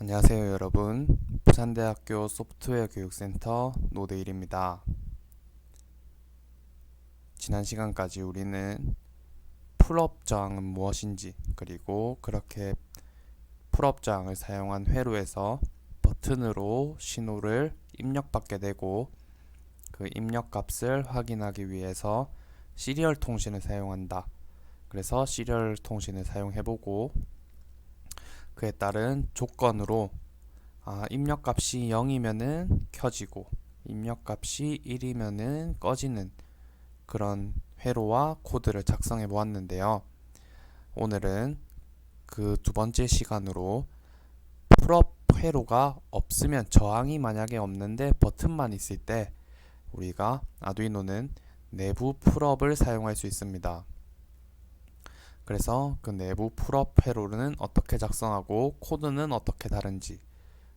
안녕하세요 여러분. 부산대학교 소프트웨어 교육센터 노대일입니다. 지난 시간까지 우리는 풀업 저항은 무엇인지, 그리고 그렇게 풀업 저항을 사용한 회로에서 버튼으로 신호를 입력받게 되고, 그 입력 값을 확인하기 위해서 시리얼 통신을 사용한다. 그래서 시리얼 통신을 사용해보고, 그에 따른 조건으로 입력값이 0이면은 켜지고 입력값이 1이면은 꺼지는 그런 회로와 코드를 작성해 보았는데요. 오늘은 그 두 번째 시간으로 풀업 회로가 없으면, 저항이 만약에 없는데 버튼만 있을 때 우리가 아두이노는 내부 풀업을 사용할 수 있습니다. 그래서 그 내부 풀업 회로는 어떻게 작성하고 코드는 어떻게 다른지,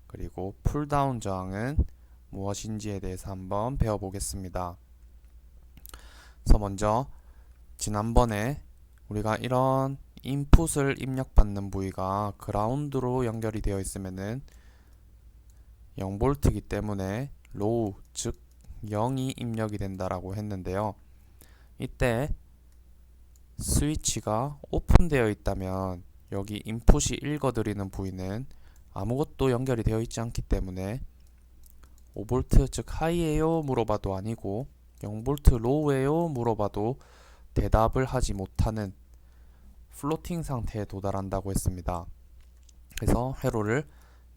그리고 풀다운 저항은 무엇인지에 대해서 한번 배워보겠습니다. 그래서 먼저 지난번에 우리가 이런 인풋을 입력받는 부위가 그라운드로 연결이 되어 있으면은 0V이기 때문에 로우, 즉 0이 입력이 된다라고 했는데요. 이때 스위치가 오픈되어 있다면 여기 인풋이 읽어드리는 부위는 아무것도 연결이 되어 있지 않기 때문에 5V 즉 하이에요 물어봐도 아니고 0V 로우에요 물어봐도 대답을 하지 못하는 플로팅 상태에 도달한다고 했습니다. 그래서 회로를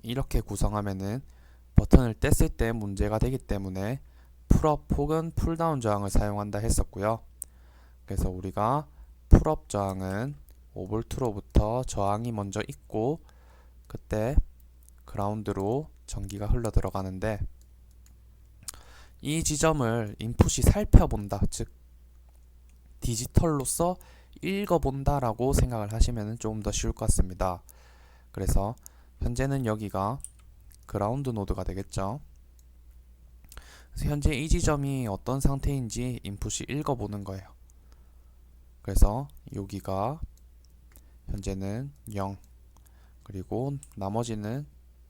이렇게 구성하면은 버튼을 뗐을 때 문제가 되기 때문에 풀업 혹은 풀다운 저항을 사용한다 했었고요. 그래서 우리가 풀업 저항은 5V로부터 저항이 먼저 있고, 그때 그라운드로 전기가 흘러 들어가는데, 이 지점을 인풋이 살펴본다, 즉 디지털로서 읽어본다 라고 생각을 하시면 조금 더 쉬울 것 같습니다. 그래서 현재는 여기가 그라운드 노드가 되겠죠. 그래서 현재 이 지점이 어떤 상태인지 인풋이 읽어보는 거예요. 그래서 여기가 현재는 0, 그리고 나머지는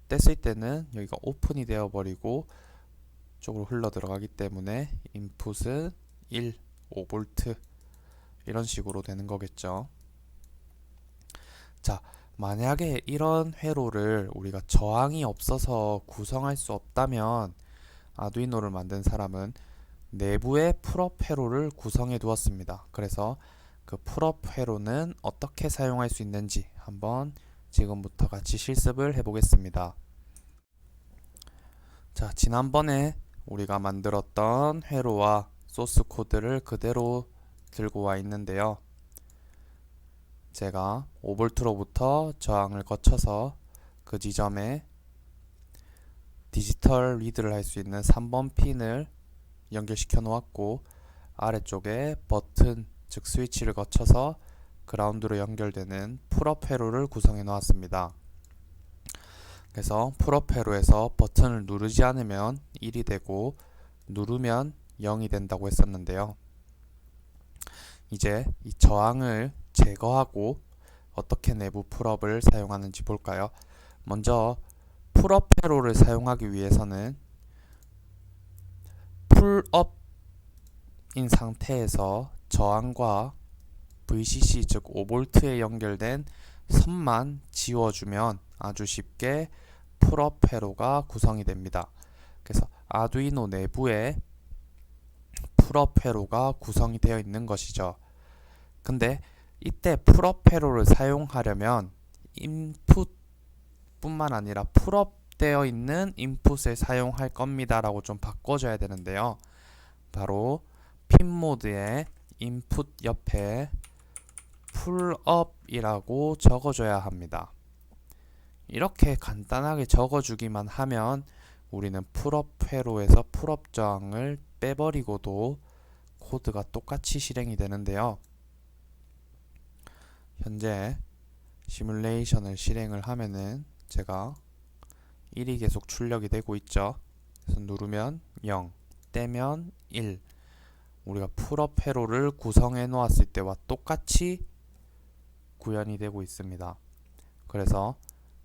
뗐을 때는 여기가 오픈이 되어버리고 쪽으로 흘러 들어가기 때문에 인풋은 1, 5V 이런 식으로 되는 거겠죠. 자, 만약에 이런 회로를 우리가 저항이 없어서 구성할 수 없다면 아두이노를 만든 사람은 내부에 풀업 회로를 구성해 두었습니다. 그래서 그 풀업 회로는 어떻게 사용할 수 있는지 한번 지금부터 같이 실습을 해보겠습니다. 자, 지난번에 우리가 만들었던 회로와 소스 코드를 그대로 들고 와 있는데요. 제가 5V로부터 저항을 거쳐서 그 지점에 디지털 리드를 할 수 있는 3번 핀을 연결시켜 놓았고, 아래쪽에 버튼 즉 스위치를 거쳐서 그라운드로 연결되는 풀업 회로를 구성해 놓았습니다. 그래서 풀업 회로에서 버튼을 누르지 않으면 1이 되고 누르면 0이 된다고 했었는데요. 이제 이 저항을 제거하고 어떻게 내부 풀업을 사용하는지 볼까요? 먼저 풀업 회로를 사용하기 위해서는 풀업인 상태에서 저항과 VCC 즉 5V에 연결된 선만 지워주면 아주 쉽게 풀업 회로가 구성이 됩니다. 그래서 아두이노 내부에 풀업 회로가 구성이 되어 있는 것이죠. 근데 이때 풀업 회로를 사용하려면 인풋뿐만 아니라 풀업되어 있는 인풋을 사용할 겁니다 라고 좀 바꿔줘야 되는데요. 바로 핀 모드의 인풋 옆에 풀업이라고 적어줘야 합니다. 이렇게 간단하게 적어주기만 하면 우리는 풀업 회로에서 풀업 저항을 빼버리고도 코드가 똑같이 실행이 되는데요. 현재 시뮬레이션을 실행을 하면은 제가 1이 계속 출력이 되고 있죠. 그래서 누르면 0, 떼면 1. 우리가 풀업 회로를 구성해 놓았을 때와 똑같이 구현이 되고 있습니다. 그래서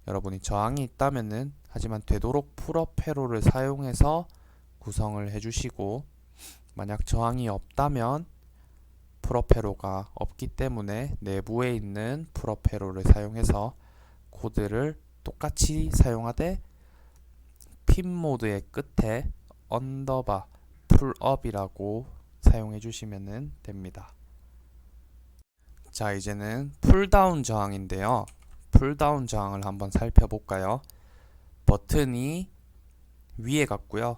여러분이 저항이 있다면은 하지만 되도록 풀업 회로를 사용해서 구성을 해주시고, 만약 저항이 없다면 풀업 회로가 없기 때문에 내부에 있는 풀업 회로를 사용해서 코드를 똑같이 사용하되 핀 모드의 끝에 언더바 풀업이라고 사용해 주시면 됩니다. 자, 이제는 풀다운 저항인데요. 풀다운 저항을 한번 살펴볼까요? 버튼이 위에 같고요.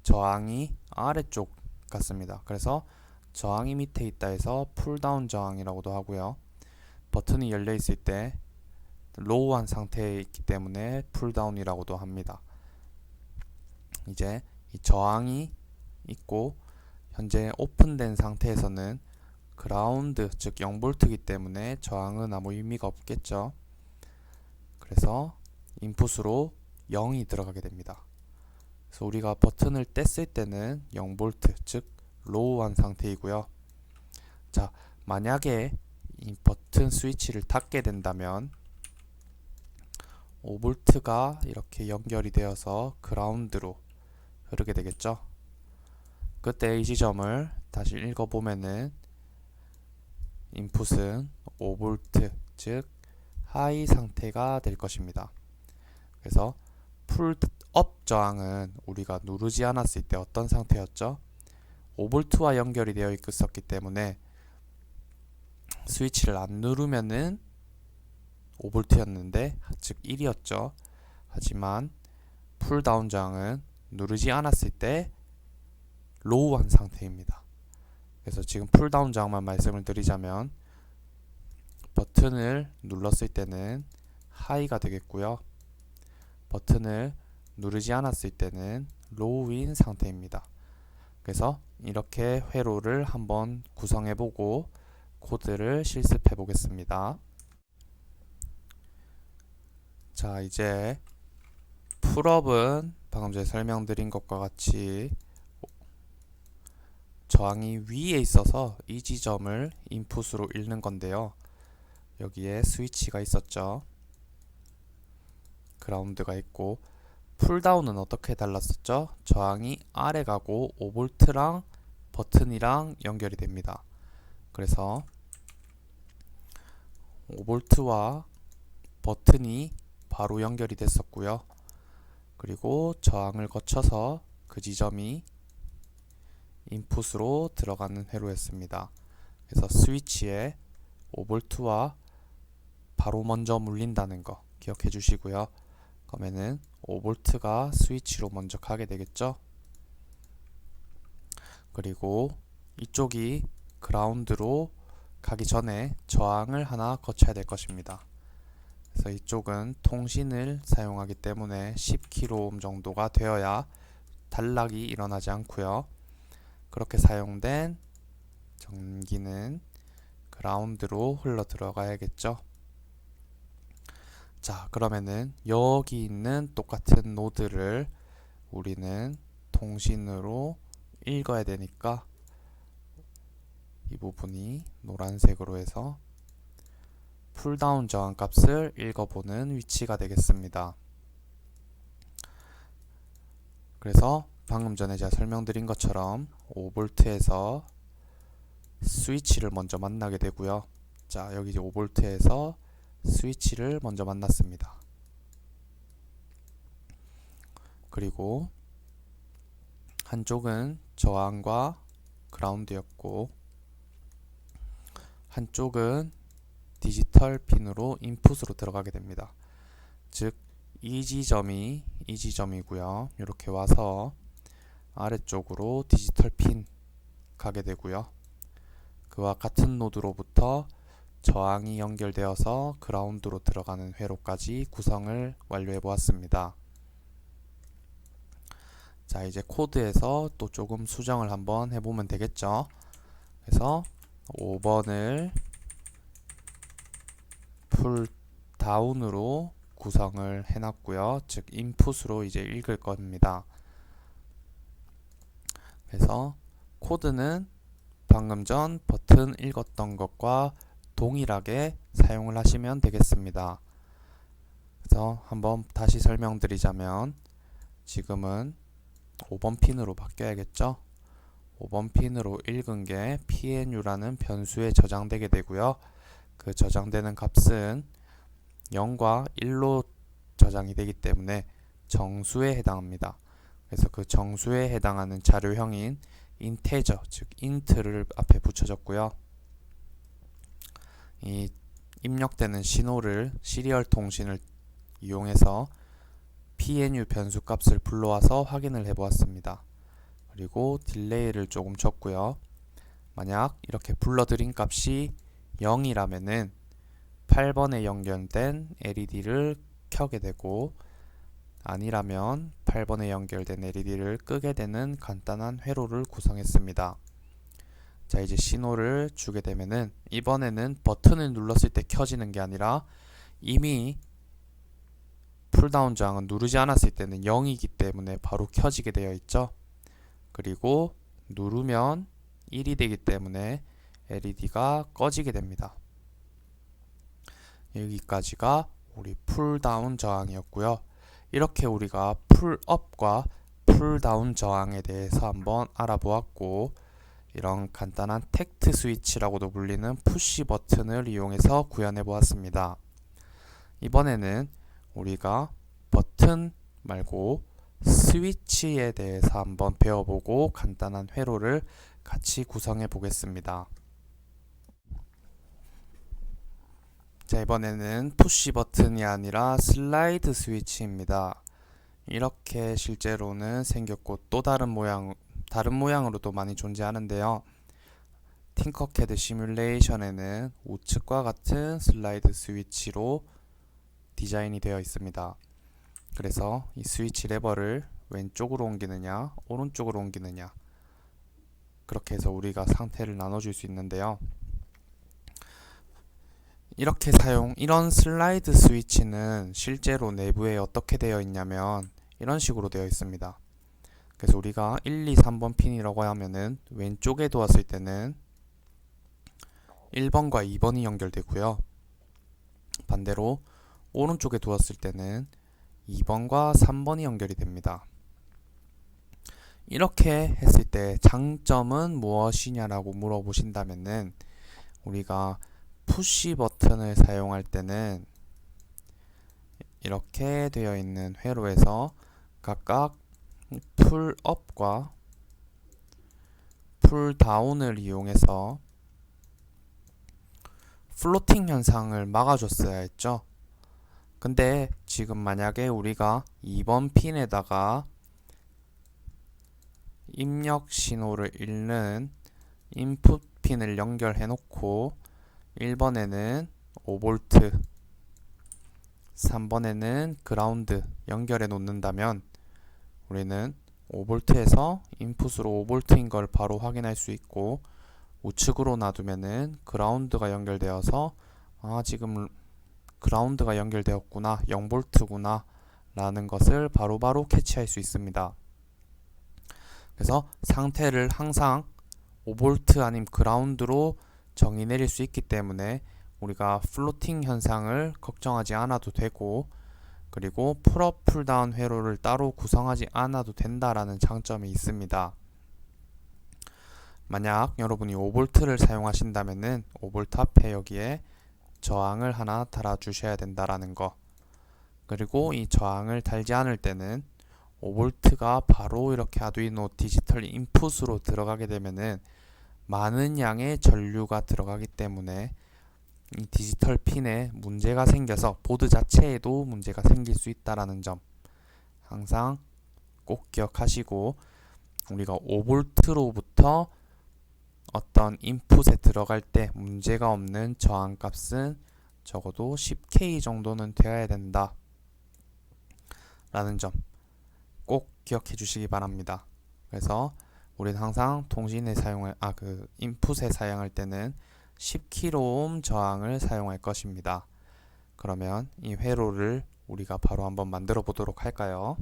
저항이 아래쪽 같습니다. 그래서 저항이 밑에 있다 해서 풀다운 저항이라고도 하고요. 버튼이 열려 있을 때 로우한 상태에 있기 때문에 풀다운이라고도 합니다. 이제 이 저항이 있고 현재 오픈된 상태에서는 그라운드, 즉 0V이기 때문에 저항은 아무 의미가 없겠죠. 그래서 인풋으로 0이 들어가게 됩니다. 그래서 우리가 버튼을 뗐을 때는 0V, 즉 로우한 상태이고요. 자, 만약에 이 버튼 스위치를 닫게 된다면 5V가 이렇게 연결이 되어서 그라운드로 흐르게 되겠죠. 그때 이 지점을 다시 읽어보면은 인풋은 5V, 즉 하이 상태가 될 것입니다. 그래서 풀업 저항은 우리가 누르지 않았을 때 어떤 상태였죠? 5V와 연결이 되어 있었기 때문에 스위치를 안 누르면은 5V였는데, 즉 1이었죠. 하지만 풀다운 저항은 누르지 않았을 때 로우한 상태입니다. 그래서 지금 풀다운 저항만 말씀을 드리자면 버튼을 눌렀을 때는 하이가 되겠고요. 버튼을 누르지 않았을 때는 로우인 상태입니다. 그래서 이렇게 회로를 한번 구성해보고 코드를 실습해 보겠습니다. 자, 이제 풀업은 방금 전에 설명드린 것과 같이 저항이 위에 있어서 이 지점을 인풋으로 읽는 건데요. 여기에 스위치가 있었죠. 그라운드가 있고, 풀다운은 어떻게 달랐었죠? 저항이 아래 가고 5V랑 버튼이랑 연결이 됩니다. 그래서 5V와 버튼이 바로 연결이 됐었고요. 그리고 저항을 거쳐서 그 지점이 인풋으로 들어가는 회로였습니다. 그래서 스위치에 5V와 바로 먼저 물린다는 거 기억해 주시고요. 그러면은 5V가 스위치로 먼저 가게 되겠죠. 그리고 이쪽이 그라운드로 가기 전에 저항을 하나 거쳐야 될 것입니다. 그래서 이쪽은 통신을 사용하기 때문에 10kΩ 정도가 되어야 단락이 일어나지 않고요. 그렇게 사용된 전기는 그라운드로 흘러 들어가야겠죠. 자, 그러면은 여기 있는 똑같은 노드를 우리는 통신으로 읽어야 되니까 이 부분이 노란색으로 해서 풀다운 저항 값을 읽어보는 위치가 되겠습니다. 그래서 방금 전에 제가 설명드린 것처럼 5V에서 스위치를 먼저 만나게 되고요. 자, 여기 이제 5V에서 스위치를 먼저 만났습니다. 그리고 한쪽은 저항과 그라운드였고, 한쪽은 디지털 핀으로 인풋으로 들어가게 됩니다. 즉, 이 지점이고요. 이렇게 와서 아래쪽으로 디지털 핀 가게 되고요. 그와 같은 노드로부터 저항이 연결되어서 그라운드로 들어가는 회로까지 구성을 완료해 보았습니다. 자, 이제 코드에서 또 조금 수정을 한번 해보면 되겠죠. 그래서 5번을 풀 다운으로 구성을 해놨고요. 즉 인풋으로 이제 읽을 겁니다. 그래서 코드는 방금 전 버튼 읽었던 것과 동일하게 사용을 하시면 되겠습니다. 그래서 한번 다시 설명드리자면 지금은 5번 핀으로 바뀌어야겠죠. 5번 핀으로 읽은 게 PNU라는 변수에 저장되게 되고요. 그 저장되는 값은 0과 1로 저장이 되기 때문에 정수에 해당합니다. 그래서 그 정수에 해당하는 자료형인 인테저, 즉 int를 앞에 붙여줬고요. 이 입력되는 신호를 시리얼 통신을 이용해서 PNU 변수 값을 불러와서 확인을 해보았습니다. 그리고 딜레이를 조금 줬고요. 만약 이렇게 불러들인 값이 0이라면은 8번에 연결된 LED를 켜게 되고, 아니라면 8번에 연결된 LED를 끄게 되는 간단한 회로를 구성했습니다. 자, 이제 신호를 주게 되면은 이번에는 버튼을 눌렀을 때 켜지는 게 아니라 이미 풀다운 저항은 누르지 않았을 때는 0이기 때문에 바로 켜지게 되어 있죠. 그리고 누르면 1이 되기 때문에 LED가 꺼지게 됩니다. 여기까지가 우리 풀다운 저항이었고요. 이렇게 우리가 풀업과 풀다운 저항에 대해서 한번 알아보았고, 이런 간단한 택트 스위치라고도 불리는 푸시 버튼을 이용해서 구현해 보았습니다. 이번에는 우리가 버튼 말고 스위치에 대해서 한번 배워보고 간단한 회로를 같이 구성해 보겠습니다. 자, 이번에는 푸시 버튼이 아니라 슬라이드 스위치입니다. 이렇게 실제로는 생겼고 또 다른 모양으로도 많이 존재하는데요. 팅커캐드 시뮬레이션에는 우측과 같은 슬라이드 스위치로 디자인이 되어 있습니다. 그래서 이 스위치 레버를 왼쪽으로 옮기느냐 오른쪽으로 옮기느냐, 그렇게 해서 우리가 상태를 나눠줄 수 있는데요. 이런 슬라이드 스위치는 실제로 내부에 어떻게 되어 있냐면 이런 식으로 되어 있습니다. 그래서 우리가 1, 2, 3번 핀이라고 하면은 왼쪽에 두었을 때는 1번과 2번이 연결되고요. 반대로 오른쪽에 두었을 때는 2번과 3번이 연결이 됩니다. 이렇게 했을 때 장점은 무엇이냐라고 물어보신다면은, 우리가 푸시 버튼을 사용할 때는 이렇게 되어 있는 회로에서 각각 풀업과 풀다운을 이용해서 플로팅 현상을 막아줬어야 했죠. 근데 지금 만약에 우리가 2번 핀에다가 입력 신호를 읽는 인풋 핀을 연결해 놓고 1번에는 5V, 3번에는 그라운드 연결해 놓는다면 우리는 5V에서 인풋으로 5V인 걸 바로 확인할 수 있고, 우측으로 놔두면은 그라운드가 연결되어서 지금 그라운드가 연결되었구나, 0V구나 라는 것을 바로바로 캐치할 수 있습니다. 그래서 상태를 항상 5V 아님 그라운드로 정의 내릴 수 있기 때문에 우리가 플로팅 현상을 걱정하지 않아도 되고, 그리고 풀업 풀다운 회로를 따로 구성하지 않아도 된다라는 장점이 있습니다. 만약 여러분이 5V를 사용하신다면은 5V 앞에 여기에 저항을 하나 달아 주셔야 된다라는 거, 그리고 이 저항을 달지 않을 때는 5V가 바로 이렇게 아두이노 디지털 인풋으로 들어가게 되면은 많은 양의 전류가 들어가기 때문에 이 디지털 핀에 문제가 생겨서 보드 자체에도 문제가 생길 수 있다라는 점 항상 꼭 기억하시고, 우리가 5V로부터 어떤 인풋에 들어갈 때 문제가 없는 저항값은 적어도 10K 정도는 되어야 된다 라는 점 꼭 기억해 주시기 바랍니다. 그래서 우리는 항상 인풋에 사용할 때는 10kΩ 저항을 사용할 것입니다. 그러면 이 회로를 우리가 바로 한번 만들어 보도록 할까요?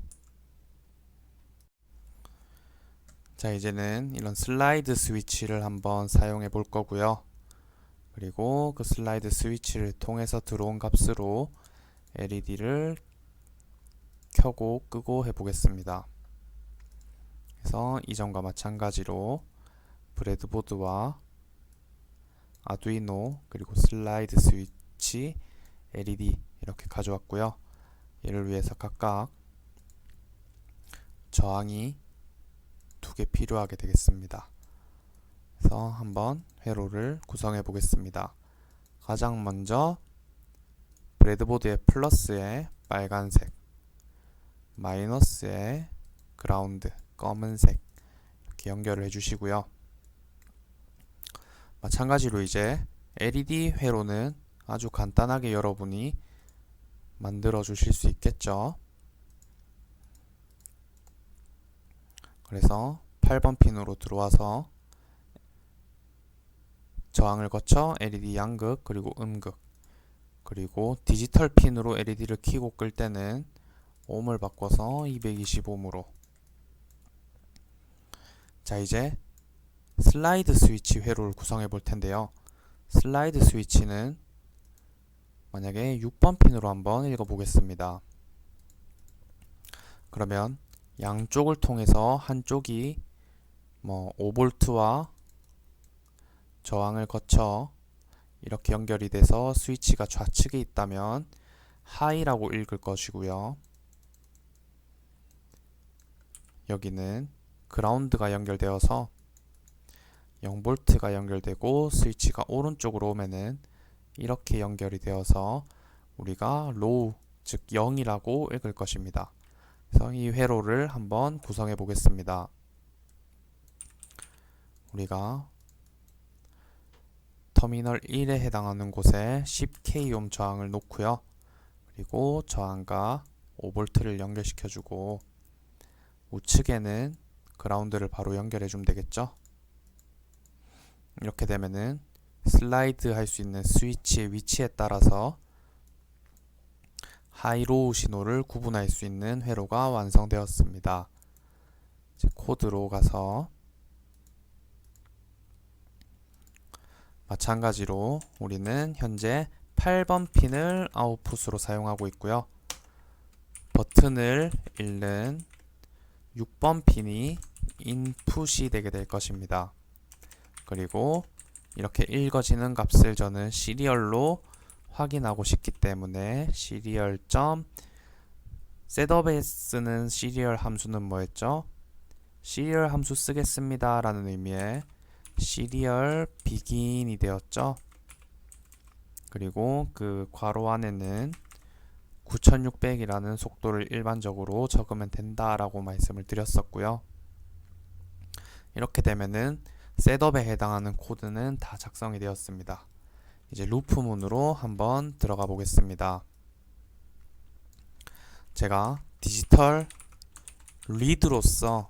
자, 이제는 이런 슬라이드 스위치를 한번 사용해 볼 거고요. 그리고 그 슬라이드 스위치를 통해서 들어온 값으로 LED를 켜고 끄고 해보겠습니다. 그래서 이전과 마찬가지로 브레드보드와 아두이노 그리고 슬라이드 스위치, LED 이렇게 가져왔고요. 얘를 위해서 각각 저항이 2개 필요하게 되겠습니다. 그래서 한번 회로를 구성해 보겠습니다. 가장 먼저 브레드보드의 플러스에 빨간색, 마이너스에 그라운드, 검은색 이렇게 연결을 해주시고요. 마찬가지로 이제 LED 회로는 아주 간단하게 여러분이 만들어 주실 수 있겠죠. 그래서 8번 핀으로 들어와서 저항을 거쳐 LED 양극 그리고 음극, 그리고 디지털 핀으로 LED를 켜고 끌 때는 ohm을 바꿔서 220ohm으로. 자, 이제 슬라이드 스위치 회로를 구성해 볼 텐데요. 슬라이드 스위치는 만약에 6번 핀으로 한번 읽어 보겠습니다. 그러면 양쪽을 통해서 한쪽이 5V와 저항을 거쳐 이렇게 연결이 돼서 스위치가 좌측에 있다면 하이라고 읽을 것이고요. 여기는 그라운드가 연결되어서 0V가 연결되고 스위치가 오른쪽으로 오면은 이렇게 연결이 되어서 우리가 로우, 즉 0이라고 읽을 것입니다. 그래서 이 회로를 한번 구성해 보겠습니다. 우리가 터미널 1에 해당하는 곳에 10kΩ 저항을 놓고요. 그리고 저항과 5V를 연결시켜주고 우측에는 그라운드를 바로 연결해주면 되겠죠. 이렇게 되면은 슬라이드 할 수 있는 스위치의 위치에 따라서 하이로우 신호를 구분할 수 있는 회로가 완성되었습니다. 이제 코드로 가서 마찬가지로 우리는 현재 8번 핀을 아웃풋으로 사용하고 있고요. 버튼을 읽는 6번 핀이 인풋이 되게 될 것입니다. 그리고 이렇게 읽어지는 값을 저는 시리얼로 확인하고 싶기 때문에 시리얼 점 셋업에 쓰는 시리얼 함수는 뭐였죠? 시리얼 함수 쓰겠습니다 라는 의미의 시리얼 비긴이 되었죠. 그리고 그 괄호 안에는 9600이라는 속도를 일반적으로 적으면 된다라고 말씀을 드렸었고요. 이렇게 되면은 셋업에 해당하는 코드는 다 작성이 되었습니다. 이제 루프문으로 한번 들어가 보겠습니다. 제가 디지털 리드로서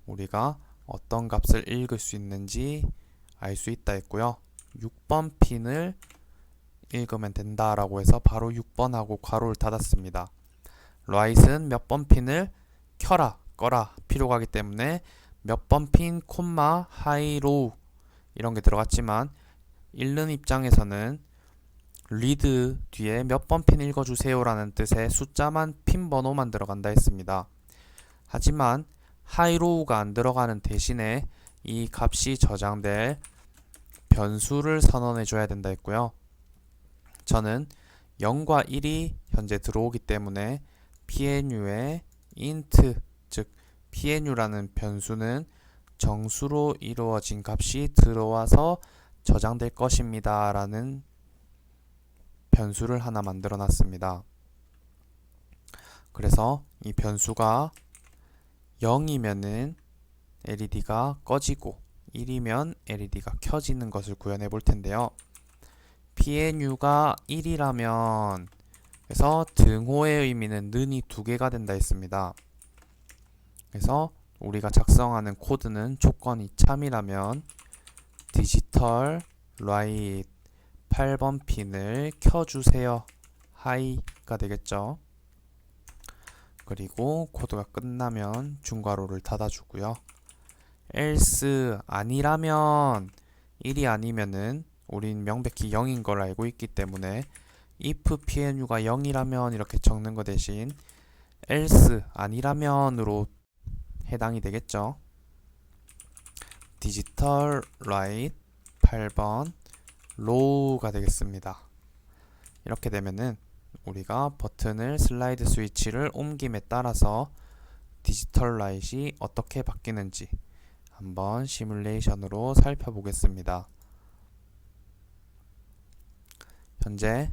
우리가 어떤 값을 읽을 수 있는지 알 수 있다 했고요. 6번 핀을 읽으면 된다라고 해서 바로 6번하고 괄호를 닫았습니다. 라이트는 몇 번 핀을 켜라, 꺼라 필요가 하기 때문에 몇 번 핀, 콤마, 하이, 로우 이런 게 들어갔지만 읽는 입장에서는 리드 뒤에 몇 번 핀 읽어주세요 라는 뜻의 숫자만 핀 번호만 들어간다 했습니다. 하지만 하이로우가 안 들어가는 대신에 이 값이 저장될 변수를 선언해 줘야 된다 했고요. 저는 0과 1이 현재 들어오기 때문에 pnu의 int, 즉 pnu라는 변수는 정수로 이루어진 값이 들어와서 저장될 것입니다 라는 변수를 하나 만들어 놨습니다. 그래서 이 변수가 0이면은 LED가 꺼지고 1이면 LED가 켜지는 것을 구현해 볼 텐데요. pnu가 1이라면 그래서 등호의 의미는 는이 2개가 된다 했습니다. 그래서 우리가 작성하는 코드는 조건이 참이라면 디지털 라이트 8번 핀을 켜주세요 하이가 되겠죠. 그리고 코드가 끝나면 중괄호를 닫아주고요. else 아니라면 1이 아니면은 우린 명백히 0인 걸 알고 있기 때문에 if pnu가 0이라면 이렇게 적는 거 대신 else 아니라면으로 해당이 되겠죠. 디지털 라이트 8번 low가 되겠습니다. 이렇게 되면은 우리가 버튼을 슬라이드 스위치를 옮김에 따라서 디지털 라이트이 어떻게 바뀌는지 한번 시뮬레이션으로 살펴보겠습니다. 현재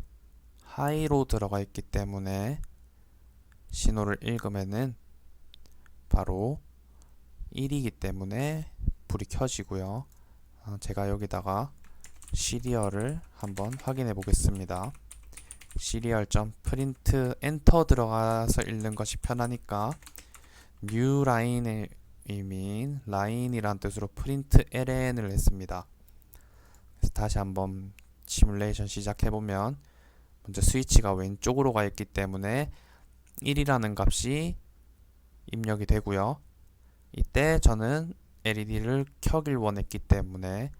하이로 들어가 있기 때문에 신호를 읽으면은 바로 1이기 때문에 불이 켜지고요. 제가 여기다가 시리얼을 한번 확인해 보겠습니다. 시리얼.프린트 엔터 들어가서 읽는 것이 편하니까 new line의 의미인 라인이란 뜻으로 프린트 ln을 했습니다. 그래서 다시 한번 시뮬레이션 시작해 보면 먼저 스위치가 왼쪽으로 가 있기 때문에 1이라는 값이 입력이 되고요. 이때 저는 LED를 켜길 원했기 때문에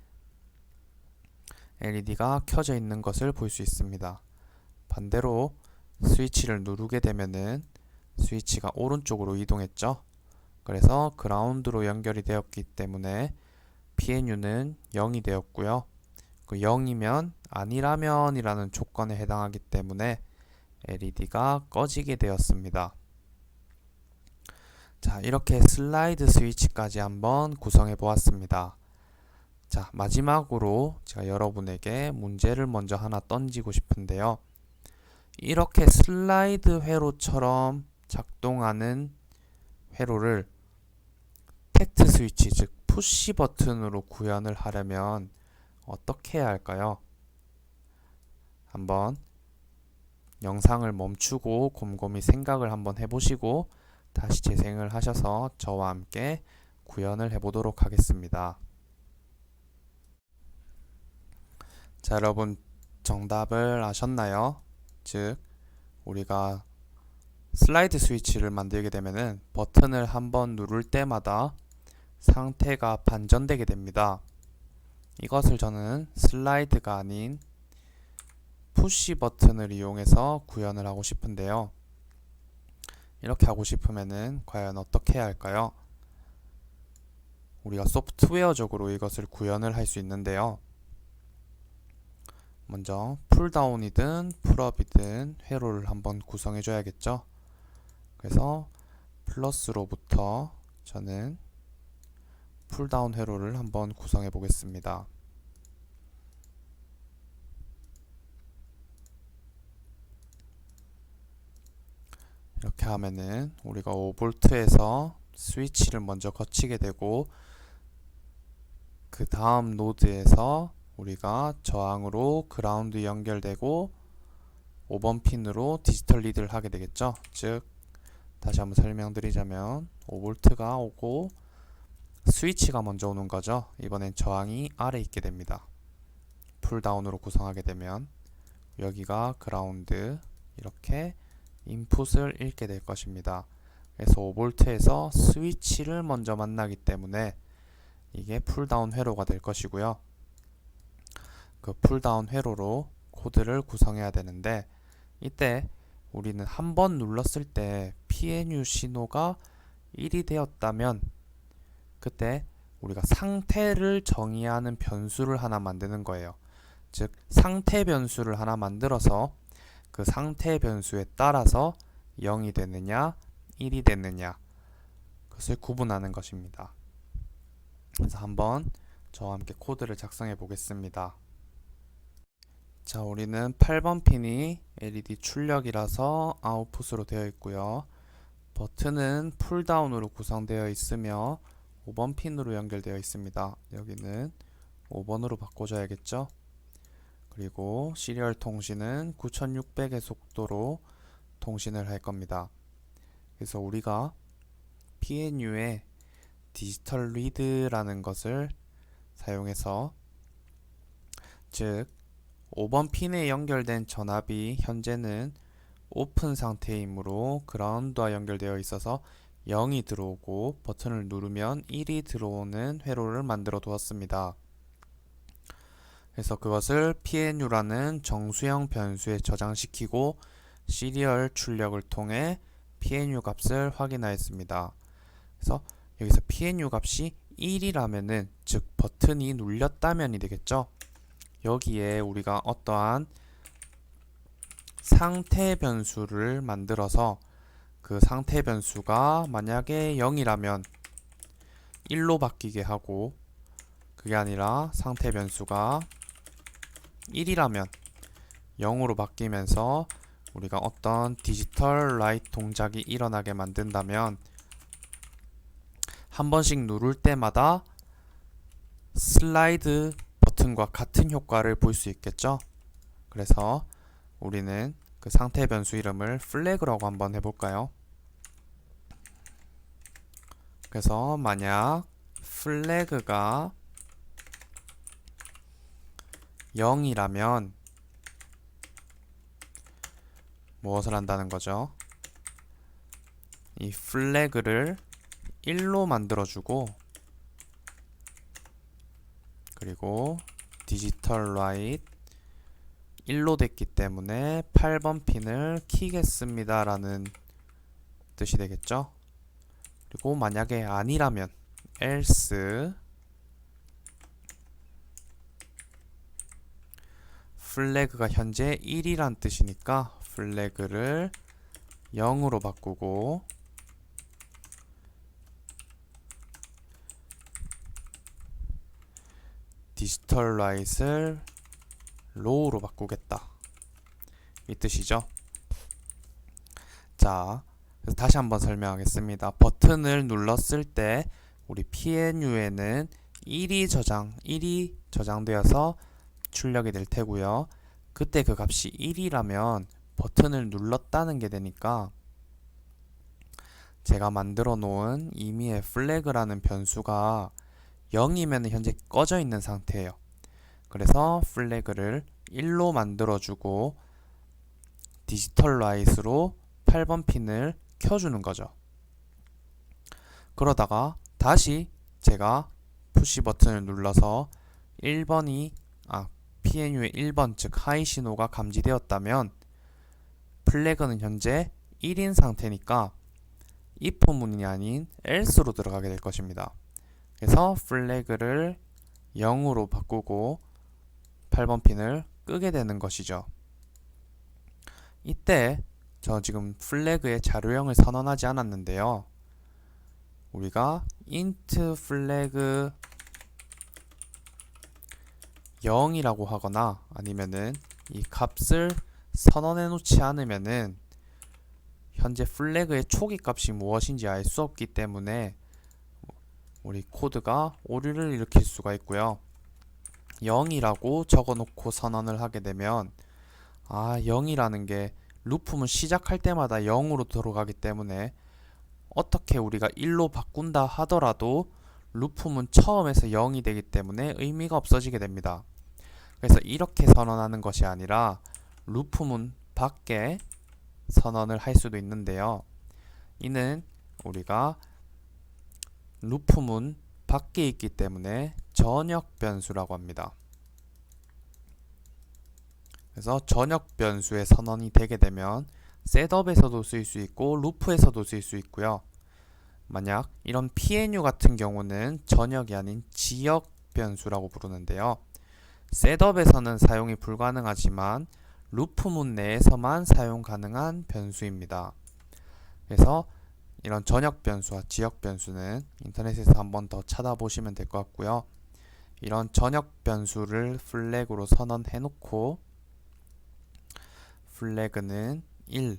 LED가 켜져 있는 것을 볼 수 있습니다. 반대로 스위치를 누르게 되면은 스위치가 오른쪽으로 이동했죠. 그래서 그라운드로 연결이 되었기 때문에 PNU는 0이 되었고요. 그 0이면 아니라면 이라는 조건에 해당하기 때문에 LED가 꺼지게 되었습니다. 자, 이렇게 슬라이드 스위치까지 한번 구성해 보았습니다. 자, 마지막으로 제가 여러분에게 문제를 먼저 하나 던지고 싶은데요. 이렇게 슬라이드 회로처럼 작동하는 회로를 택트 스위치, 즉 푸시 버튼으로 구현을 하려면 어떻게 해야 할까요? 한번 영상을 멈추고 곰곰이 생각을 한번 해보시고 다시 재생을 하셔서 저와 함께 구현을 해보도록 하겠습니다. 자, 여러분 정답을 아셨나요? 즉 우리가 슬라이드 스위치를 만들게 되면은 버튼을 한번 누를 때마다 상태가 반전되게 됩니다. 이것을 저는 슬라이드가 아닌 푸시 버튼을 이용해서 구현을 하고 싶은데요. 이렇게 하고 싶으면은 과연 어떻게 해야 할까요? 우리가 소프트웨어적으로 이것을 구현을 할 수 있는데요. 먼저 풀다운이든 풀업이든 회로를 한번 구성해 줘야겠죠. 그래서 플러스로부터 저는 풀다운 회로를 한번 구성해 보겠습니다. 이렇게 하면은 우리가 5V에서 스위치를 먼저 거치게 되고 그 다음 노드에서 우리가 저항으로 그라운드 연결되고 5번 핀으로 디지털 리드를 하게 되겠죠. 즉 다시 한번 설명드리자면 5V가 오고 스위치가 먼저 오는 거죠. 이번엔 저항이 아래 있게 됩니다. 풀다운으로 구성하게 되면 여기가 그라운드, 이렇게 인풋을 읽게 될 것입니다. 그래서 5V에서 스위치를 먼저 만나기 때문에 이게 풀다운 회로가 될 것이고요. 그 풀다운 회로로 코드를 구성해야 되는데 이때 우리는 한 번 눌렀을 때 PNU 신호가 1이 되었다면 그때 우리가 상태를 정의하는 변수를 하나 만드는 거예요. 즉 상태 변수를 하나 만들어서 그 상태 변수에 따라서 0이 되느냐 1이 되느냐 그것을 구분하는 것입니다. 그래서 한번 저와 함께 코드를 작성해 보겠습니다. 자, 우리는 8번 핀이 LED 출력이라서 아웃풋으로 되어 있고요. 버튼은 풀다운으로 구성되어 있으며 5번 핀으로 연결되어 있습니다. 여기는 5번으로 바꿔줘야겠죠. 그리고 시리얼 통신은 9600의 속도로 통신을 할 겁니다. 그래서 우리가 PNU에 디지털 리드라는 것을 사용해서 즉 5번 핀에 연결된 전압이 현재는 오픈 상태이므로 그라운드와 연결되어 있어서 0이 들어오고 버튼을 누르면 1이 들어오는 회로를 만들어 두었습니다. 그래서 그것을 PNU라는 정수형 변수에 저장시키고 시리얼 출력을 통해 PNU 값을 확인하였습니다. 그래서 여기서 PNU 값이 1이라면은 즉 버튼이 눌렸다면이 되겠죠. 여기에 우리가 어떠한 상태 변수를 만들어서 그 상태 변수가 만약에 0이라면 1로 바뀌게 하고, 그게 아니라 상태 변수가 1이라면 0으로 바뀌면서 우리가 어떤 디지털 라이트 동작이 일어나게 만든다면 한 번씩 누를 때마다 슬라이드 버튼과 같은 효과를 볼 수 있겠죠. 그래서 우리는 그 상태 변수 이름을 플래그라고 한번 해볼까요? 그래서 만약 플래그가 0이라면 무엇을 한다는 거죠? 이 플래그를 1로 만들어주고, 그리고 디지털 라이트 1로 됐기 때문에 8번 핀을 키겠습니다 라는 뜻이 되겠죠. 그리고 만약에 아니라면 else 플래그가 현재 1이란 뜻이니까 플래그를 0으로 바꾸고, 디지털 라이트를 low로 바꾸겠다, 이 뜻이죠. 자, 그래서 다시 한번 설명하겠습니다. 버튼을 눌렀을 때 우리 PNU에는 1이 저장되어서 출력이 될 테고요. 그때 그 값이 1이라면 버튼을 눌렀다는 게 되니까 제가 만들어 놓은 이미의 플래그라는 변수가 0이면 현재 꺼져 있는 상태예요. 그래서 플래그를 1로 만들어주고 디지털 라이트로 8번 핀을 켜주는 거죠. 그러다가 다시 제가 푸시 버튼을 눌러서 PNU의 1번 즉 하이 신호가 감지되었다면 플래그는 현재 1인 상태니까 if 문이 아닌 else로 들어가게 될 것입니다. 그래서 플래그를 0으로 바꾸고 8번 핀을 끄게 되는 것이죠. 이때 저 지금 플래그의 자료형을 선언하지 않았는데요. 우리가 int 플래그 0이라고 하거나 아니면은 이 값을 선언해 놓지 않으면은 현재 플래그의 초기 값이 무엇인지 알 수 없기 때문에 우리 코드가 오류를 일으킬 수가 있고요. 0이라고 적어놓고 선언을 하게 되면 0이라는 게 루프문 시작할 때마다 0으로 들어가기 때문에 어떻게 우리가 1로 바꾼다 하더라도 루프문 처음에서 0이 되기 때문에 의미가 없어지게 됩니다. 그래서 이렇게 선언하는 것이 아니라 루프문 밖에 선언을 할 수도 있는데요. 이는 우리가 루프문 밖에 있기 때문에 전역 변수라고 합니다. 그래서 전역 변수의 선언이 되게 되면 셋업에서도 쓸 수 있고 루프에서도 쓸 수 있고요. 만약 이런 PNU 같은 경우는 전역이 아닌 지역 변수라고 부르는데요. 셋업에서는 사용이 불가능하지만 루프문 내에서만 사용 가능한 변수입니다. 그래서 이런 전역 변수와 지역 변수는 인터넷에서 한번 더 찾아보시면 될 것 같고요. 이런 전역 변수를 플래그로 선언해 놓고 플래그는 1,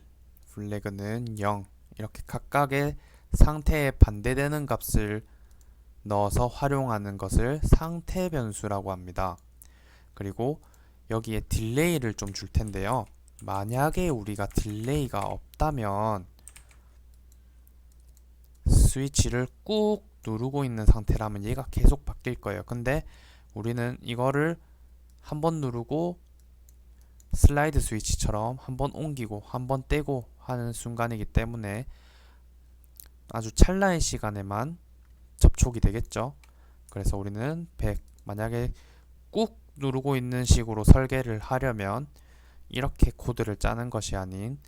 플래그는 0 이렇게 각각의 상태에 반대되는 값을 넣어서 활용하는 것을 상태 변수라고 합니다. 그리고 여기에 딜레이를 좀 줄 텐데요. 만약에 우리가 딜레이가 없다면 스위치를 꾹 누르고 있는 상태라면 얘가 계속 바뀔 거예요. 근데 우리는 이거를 한번 누르고 슬라이드 스위치처럼 한번 옮기고 한번 떼고 하는 순간이기 때문에 아주 찰나의 시간에만 접촉이 되겠죠. 그래서 우리는 100, 만약에 꾹 누르고 있는 식으로 설계를 하려면 이렇게 코드를 짜는 것이 아닌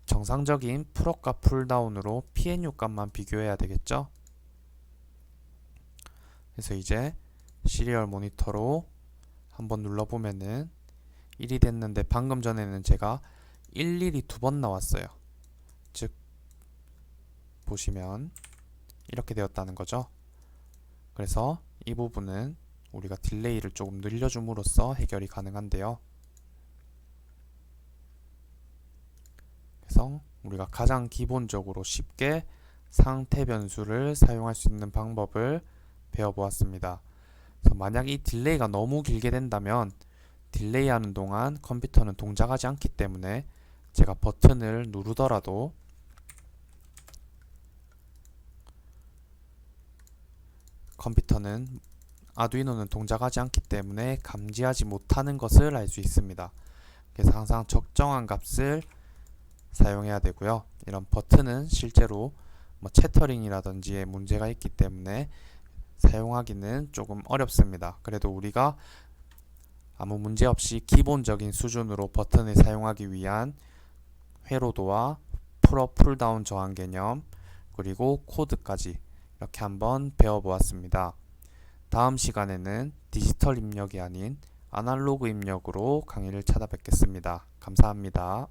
정상적인 풀업과 풀다운으로 PNU 값만 비교해야 되겠죠. 그래서 이제 시리얼 모니터로 한번 눌러보면은 1이 됐는데 방금 전에는 제가 11이 두 번 나왔어요. 즉 보시면 이렇게 되었다는 거죠. 그래서 이 부분은 우리가 딜레이를 조금 늘려줌으로써 해결이 가능한데요. 그래서 우리가 가장 기본적으로 쉽게 상태 변수를 사용할 수 있는 방법을 배워보았습니다. 그래서 만약 이 딜레이가 너무 길게 된다면 딜레이 하는 동안 컴퓨터는 동작하지 않기 때문에 제가 버튼을 누르더라도 컴퓨터는 아두이노는 동작하지 않기 때문에 감지하지 못하는 것을 알 수 있습니다. 그래서 항상 적정한 값을 사용해야 되고요. 이런 버튼은 실제로 채터링이라든지에 문제가 있기 때문에 사용하기는 조금 어렵습니다. 그래도 우리가 아무 문제 없이 기본적인 수준으로 버튼을 사용하기 위한 회로도와 풀업, 풀다운 저항 개념, 그리고 코드까지 이렇게 한번 배워보았습니다. 다음 시간에는 디지털 입력이 아닌 아날로그 입력으로 강의를 찾아뵙겠습니다. 감사합니다.